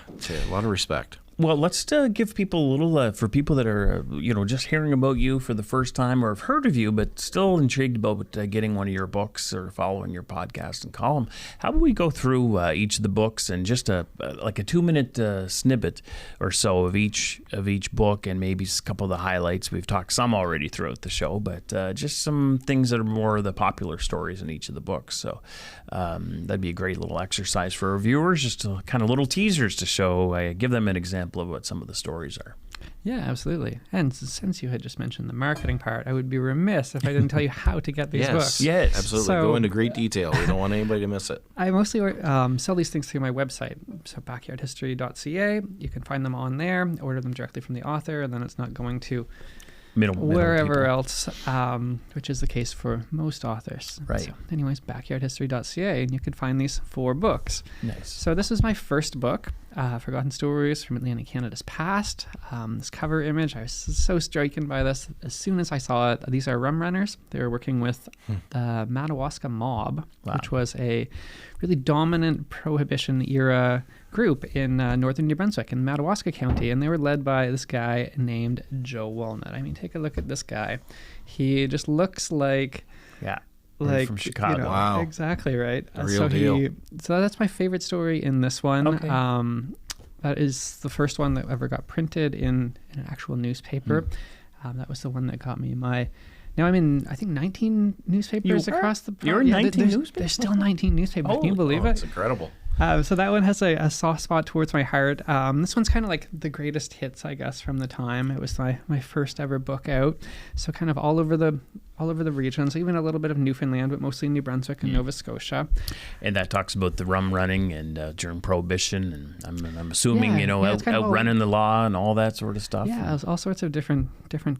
lot of respect. Well, let's give people a little, for people that are, just hearing about you for the first time or have heard of you, but still intrigued about getting one of your books or following your podcast and column. How about we go through each of the books and just a 2-minute snippet or so of each book, and maybe a couple of the highlights. We've talked some already throughout the show, but just some things that are more of the popular stories in each of the books. So that'd be a great little exercise for our viewers, just to kind of little teasers to show, give them an example of what some of the stories are. Yeah, absolutely. And since you had just mentioned the marketing part, I would be remiss if I didn't tell you how to get these books. Yes, absolutely. So, go into great detail. We don't want anybody to miss it. I mostly sell these things through my website, so BackYardHistory.ca. You can find them on there, order them directly from the author, and then it's not going to wherever else, which is the case for most authors. Right. So anyways, BackYardHistory.ca, and you can find these 4 books. Nice. So this is my first book, Forgotten Stories from Atlantic Canada's Past. This cover image, I was so stricken by this. As soon as I saw it, these are rum runners. They were working with the Madawaska mob, which was a really dominant Prohibition-era group in northern New Brunswick in Madawaska County, and they were led by this guy named Joe Walnut. I mean, take a look at this guy. He just looks like from Chicago. Wow, exactly right. The real deal. So that's my favorite story in this one. Okay. That is the first one that ever got printed in an actual newspaper. That was the one that got me my. Now I'm in, I think, 19 newspapers across the. You're in 19 newspapers. There's still 19 newspapers. Can you believe it? That's incredible. So that one has a soft spot towards my heart. This one's kind of like the greatest hits, I guess, from the time. It was my first ever book out. So kind of all over the regions, even a little bit of Newfoundland, but mostly New Brunswick and Nova Scotia. And that talks about the rum running and during Prohibition, and I'm assuming outrunning the law and all that sort of stuff. Yeah, there's all sorts of different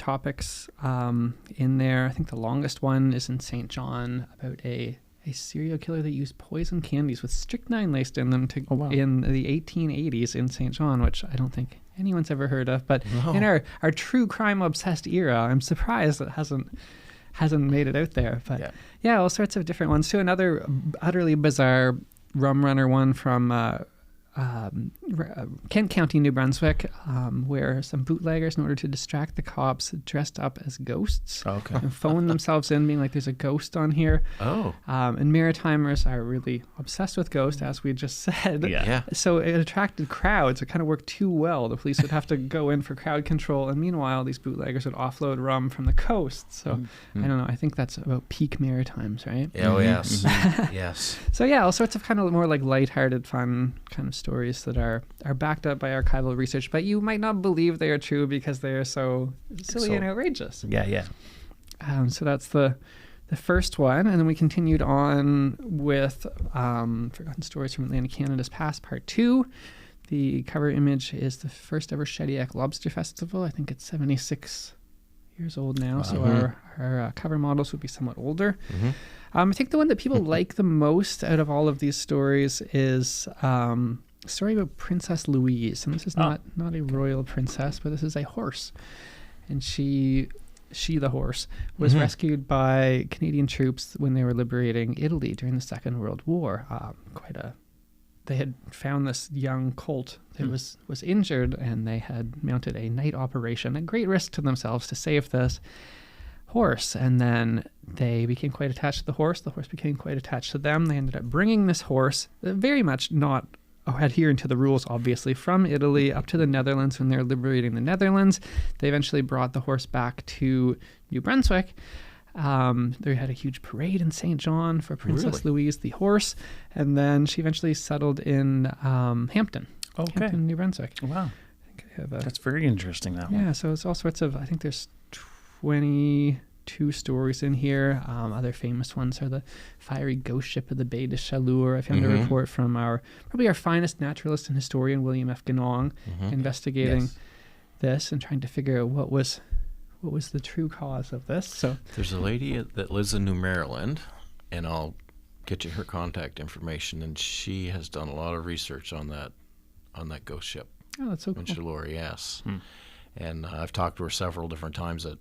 topics in there. I think the longest one is in St. John about a serial killer that used poison candies with strychnine laced in them in the 1880s in St. John, which I don't think anyone's ever heard of. But in our true crime obsessed era, I'm surprised it hasn't made it out there. But all sorts of different ones. To another utterly bizarre rum runner one from Kent County, New Brunswick, where some bootleggers, in order to distract the cops, dressed up as ghosts and phoned themselves in, being like, there's a ghost on here. And Maritimers are really obsessed with ghosts, as we just said. So it attracted crowds. It kind of worked too well. The police would have to go in for crowd control, and meanwhile, these bootleggers would offload rum from the coast. So I don't know. I think that's about peak Maritimes, right? Oh, yes. Yes. So all sorts of kind of more like lighthearted, fun kind of stories that are backed up by archival research, but you might not believe they are true because they are so silly and outrageous. So that's the first one, and then we continued on with Forgotten Stories from Atlantic Canada's Past, Part 2. The cover image is the first ever Shediac Lobster Festival. I think it's 76 years old now, so our cover models would be somewhat older. I think the one that people like the most out of all of these stories is a story about Princess Louise. And this is not a royal princess, but this is a horse. And she the horse, was rescued by Canadian troops when they were liberating Italy during the Second World War. They had found this young colt that was injured, and they had mounted a night operation at great risk to themselves to save this horse. And then they became quite attached to the horse became quite attached to them. They ended up bringing this horse, very much not adhering to the rules, obviously, from Italy up to the Netherlands when they're liberating the Netherlands. They eventually brought the horse back to New Brunswick. They had a huge parade in St. John for Princess Louise the horse, and then she eventually settled in Hampton. Okay. Hampton, New Brunswick. Wow. I think I have That's very interesting, that one. yeah, so it's all sorts of, I think there's 22 stories in here. Other famous ones are the fiery ghost ship of the Baie de Chaleur. I found a report from probably our finest naturalist and historian, William F. Ganong, investigating this and trying to figure out what was the true cause of this. So There's a lady that lives in New Maryland, and I'll get you her contact information, and she has done a lot of research on that ghost ship. oh, that's so cool. Chaleur, yes. And I've talked to her several different times at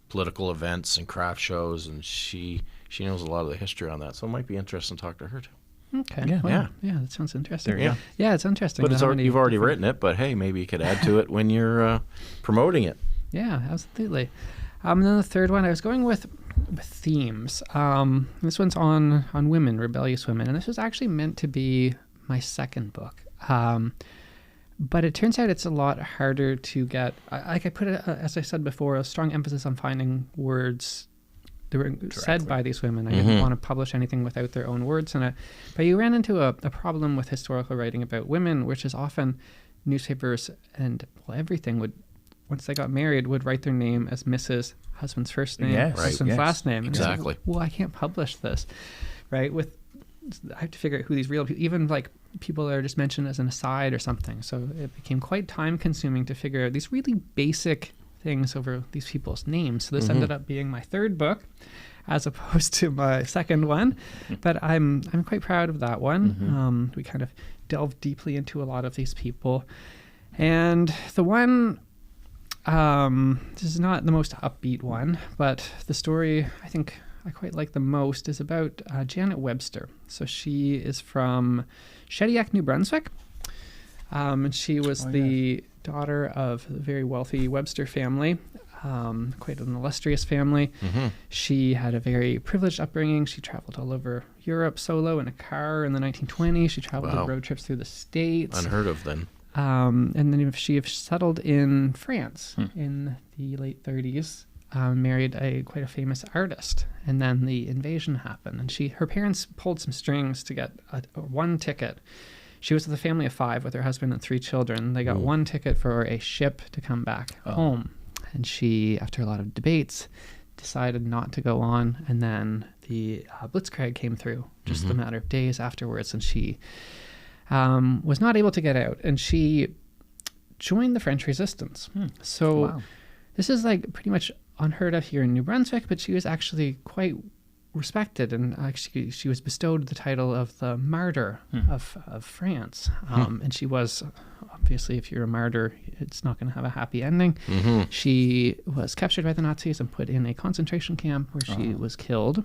political events and craft shows, and she knows a lot of the history on that. So it might be interesting to talk to her too. Okay. Yeah. Well, yeah, that sounds interesting. There you go. Yeah, it's interesting. But how many you've already different- written it, but hey, maybe you could add to it when you're promoting it. Yeah, absolutely. And then the third one, I was going with themes. This one's on women, rebellious women, and this was actually meant to be my second book. But it turns out it's a lot harder to get. I put it, as I said before, a strong emphasis on finding words that were said by these women. I didn't want to publish anything without their own words in it. But you ran into a problem with historical writing about women, which is often newspapers and everything would, once they got married, would write their name as Mrs. husband's first name, Yes, husband's yes, last name. And it's like, exactly. well, I can't publish this, right? I have to figure out who these real people, even like people that are just mentioned as an aside or something. So it became quite time consuming to figure out these really basic things over these people's names. So this ended up being my third book as opposed to my second one, but I'm quite proud of that one. We kind of delved deeply into a lot of these people, and the one, this is not the most upbeat one, but the story I think I quite like the most is about Janet Webster. So she is from Shediac, New Brunswick, and she was the daughter of a very wealthy Webster family, quite an illustrious family. She had a very privileged upbringing. She traveled all over Europe solo in a car in the 1920s. She traveled on road trips through the States. Unheard of then. And then she settled in France in the late 30s. Married quite a famous artist, and then the invasion happened, and her parents pulled some strings to get one ticket. She was with a family of 5 with her husband and 3 children. They got one ticket for a ship to come back home, and she, after a lot of debates, decided not to go on. And then the Blitzkrieg came through just a matter of days afterwards, and she was not able to get out, and she joined the French Resistance. So this is like pretty much unheard of here in New Brunswick, but she was actually quite respected, and actually she was bestowed the title of the Martyr of France. And she was, obviously, if you're a martyr, it's not going to have a happy ending. She was captured by the Nazis and put in a concentration camp where she was killed.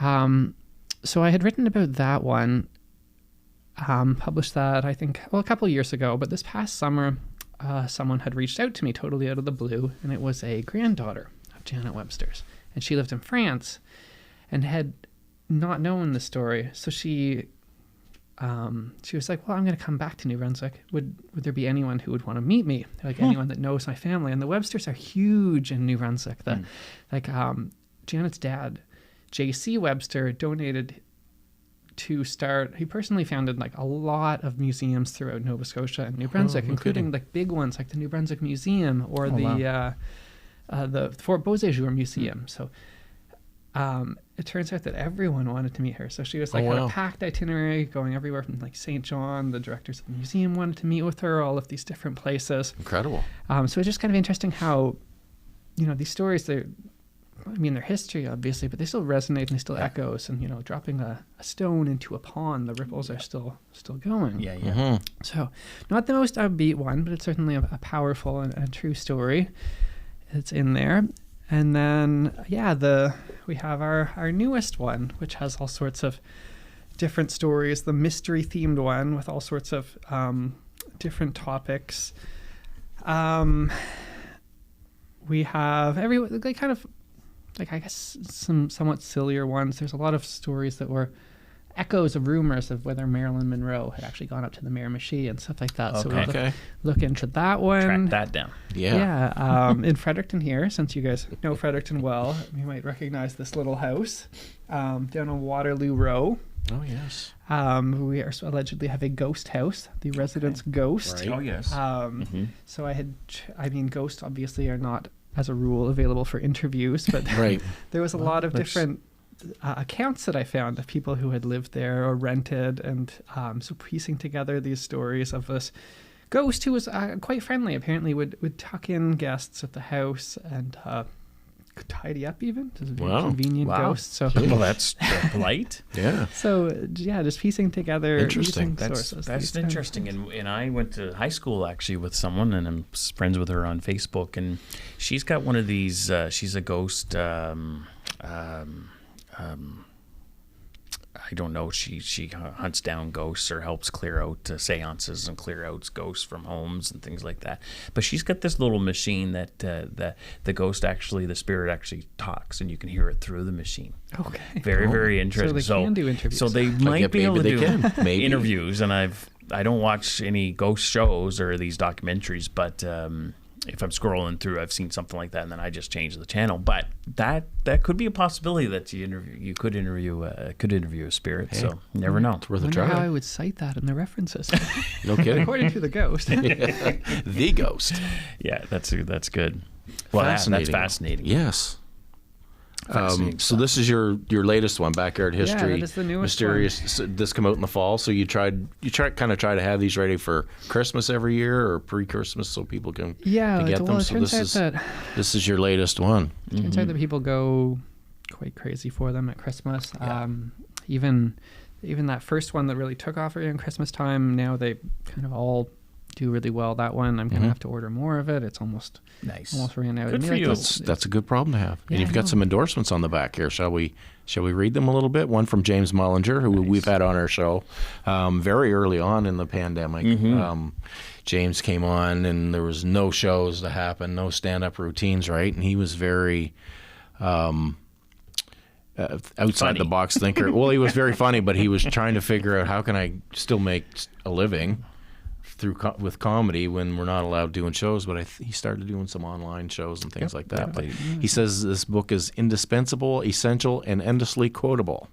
So I had written about that one, published that, I think, a couple of years ago, but this past summer, someone had reached out to me totally out of the blue, and it was a granddaughter of Janet Webster's, and she lived in France and had not known the story. So she was like, well, I'm going to come back to New Brunswick. Would there be anyone who would want to meet me? Like anyone that knows my family? And the Websters are huge in New Brunswick. Janet's dad, J.C. Webster, donated to start. He personally founded like a lot of museums throughout Nova Scotia and New Brunswick, including like big ones like the New Brunswick Museum or the Fort Beauséjour Museum. So it turns out that everyone wanted to meet her. So she was like had a packed itinerary going everywhere from like St. John. The directors of the museum wanted to meet with her, all of these different places. Incredible. So it's just kind of interesting how, these stories, they're history, obviously, but they still resonate and they still echoes. And, dropping a stone into a pond, the ripples are still going. So not the most upbeat one, but it's certainly a powerful and true story. It's in there. And then, we have our newest one, which has all sorts of different stories, the mystery-themed one with all sorts of different topics. We have I guess some somewhat sillier ones. There's a lot of stories that were echoes of rumors of whether Marilyn Monroe had actually gone up to the Miramichi and stuff like that. So we'll look into that one. Track that down. In Fredericton here, since you guys know Fredericton well, you might recognize this little house down on Waterloo Row. Oh, yes. We are allegedly have a ghost house, the residence ghost. Right. Oh, yes. So ghosts obviously are not, as a rule, available for interviews, but Right. there was a lot of different accounts that I found of people who had lived there or rented, and so piecing together these stories of this ghost who was quite friendly. Apparently would tuck in guests at the house and could tidy up even. It was a very convenient ghost. So well, that's polite. Yeah. So just piecing together Interesting. sources. That's interesting. And I went to high school actually with someone, and I'm friends with her on Facebook, and she's got one of these. She's a ghost. I don't know. She hunts down ghosts or helps clear out seances and clear out ghosts from homes and things like that. But she's got this little machine that the ghost actually, the spirit actually talks, and you can hear it through the machine. Okay. Very, very interesting. So they can do interviews. So they might be able to do Maybe. interviews, and I don't watch any ghost shows or these documentaries, but if I'm scrolling through, I've seen something like that, and then I just change the channel. But that could be a possibility that you could interview a spirit. Hey, so you never know. It's worth I a wonder try. how I would cite that in the references. No kidding. According to the ghost. The ghost. Yeah, that's good. Well, that's fascinating. Yes. So this is your latest one, Backyard History. Yeah, that is the newest Mysterious. one. This come out in the fall, so you try to have these ready for Christmas every year or pre-Christmas, so people can get them. So this is your latest one. Turns out that people go quite crazy for them at Christmas. Yeah. Even that first one that really took off around Christmas time, now they kind of all do really well. That one, I'm gonna have to order more of it. It's almost ran out. Good for you. That's a good problem to have. And you've got some endorsements on the back here. Shall we read them a little bit? One from James Mullinger, who we've had on our show very early on in the pandemic. James came on, and there was no shows to happen, no stand-up routines, right? And he was very outside the box thinker. Well, he was very funny, but he was trying to figure out how can I still make a living with comedy when we're not allowed doing shows. But he started doing some online shows and things like that. But he says this book is indispensable, essential, and endlessly quotable.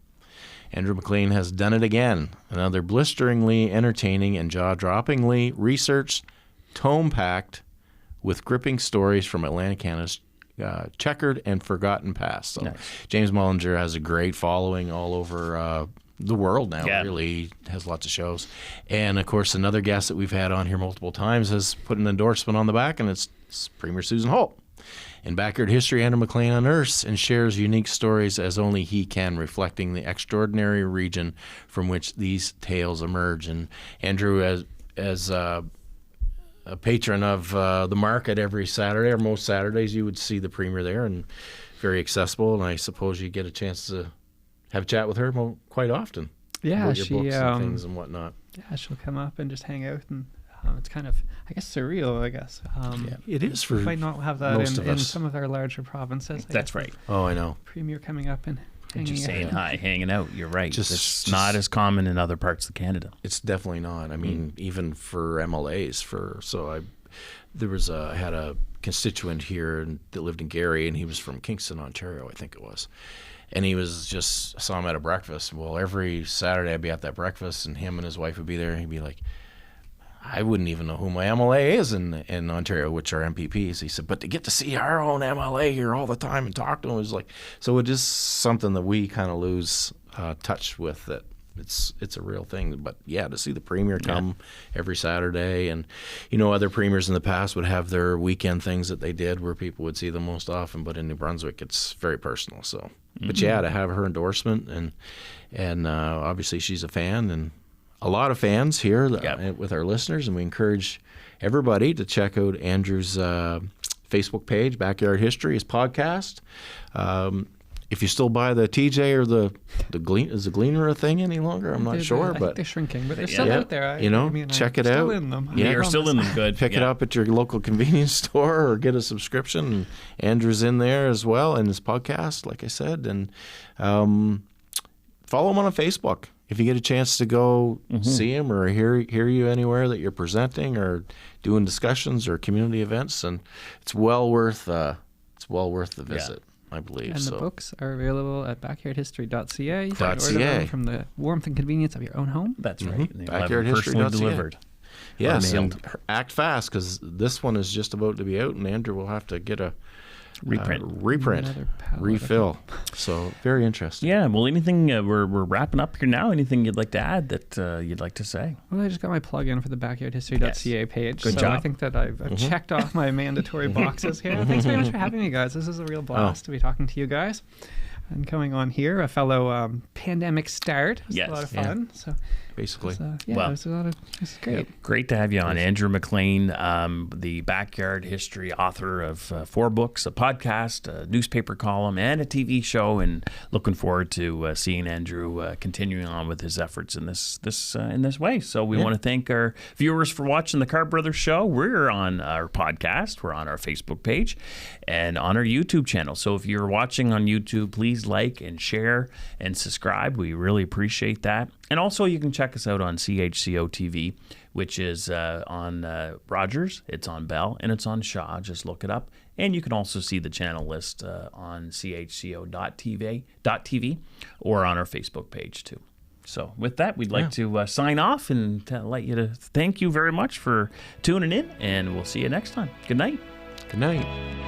Andrew MacLean has done it again. Another blisteringly entertaining and jaw-droppingly researched, tome-packed with gripping stories from Atlantic Canada's checkered and forgotten past. So James Mullinger has a great following all over the world now. Really has lots of shows. And of course, another guest that we've had on here multiple times has put an endorsement on the back, and it's Premier Susan Holt. In Backyard History, Andrew MacLean unearths and shares unique stories as only he can, reflecting the extraordinary region from which these tales emerge. And Andrew, as a patron of the market every Saturday, or most Saturdays, you would see the Premier there, and very accessible. And I suppose you get a chance to have a chat with her quite often. Yeah, about your books and things and whatnot. Yeah, she'll come up and just hang out, and it's kind of, I guess, surreal. I guess it is for we might not have that in some of our larger provinces. That's right. Oh, I know. Premier coming up and just saying hi, hanging out. You're right. It's not as common in other parts of Canada. It's definitely not. I mean, even for MLAs. I had a constituent here that lived in Gary, and he was from Kingston, Ontario, I think it was. And he was saw him at a breakfast. Well, every Saturday I'd be at that breakfast, and him and his wife would be there, and he'd be like, I wouldn't even know who my MLA is in Ontario, which are MPPs. He said, but to get to see our own MLA here all the time and talk to him, was like, so it is something that we kind of lose touch with, that it's a real thing. But yeah, to see the Premier come every Saturday, and other premiers in the past would have their weekend things that they did where people would see them most often, but in New Brunswick it's very personal. So but to have her endorsement, and obviously she's a fan, and a lot of fans here with our listeners, and we encourage everybody to check out Andrew's Facebook page, Backyard History, his podcast. If you still buy the TJ or the is the Gleaner a thing any longer? I'm not sure, I but think they're shrinking, but they're still out there. Check it out. Still in them. Yeah, you're still in them. Good. Pick it up at your local convenience store or get a subscription. And Andrew's in there as well, in his podcast, like I said, and follow him on Facebook. If you get a chance to go see him or hear you anywhere that you're presenting or doing discussions or community events, and it's well worth the visit. I believe. And the books are available at backyardhistory.ca. You can order them from the warmth and convenience of your own home. That's right. And Backyardhistory.ca. delivered. Yes, and act fast because this one is just about to be out, and Andrew will have to get a reprint, refill. So very interesting. Yeah. Well, anything we're wrapping up here now. Anything you'd like to add that you'd like to say? Well, I just got my plug-in for the backyardhistory.ca page. Good so job. I think that I've checked off my mandatory boxes here. Thanks very much for having me, guys. This is a real blast to be talking to you guys. And coming on here, a fellow pandemic start. It was a lot of fun. Yeah. So basically, it was great. Yeah, great to have you on, Andrew MacLean, the Backyard History author of 4 books, a podcast, a newspaper column, and a TV show. And looking forward to seeing Andrew continuing on with his efforts in this way. So we want to thank our viewers for watching the Carr Brothers Show. We're on our podcast, we're on our Facebook page, and on our YouTube channel. So if you're watching on YouTube, please like and share and subscribe. We really appreciate that. And also you can check us out on CHCO TV, which is on Rogers, it's on Bell, and it's on Shaw. Just look it up. And you can also see the channel list on chco.tv or on our Facebook page too. So with that, we'd like to sign off and thank you very much for tuning in, and we'll see you next time. Good night. Good night.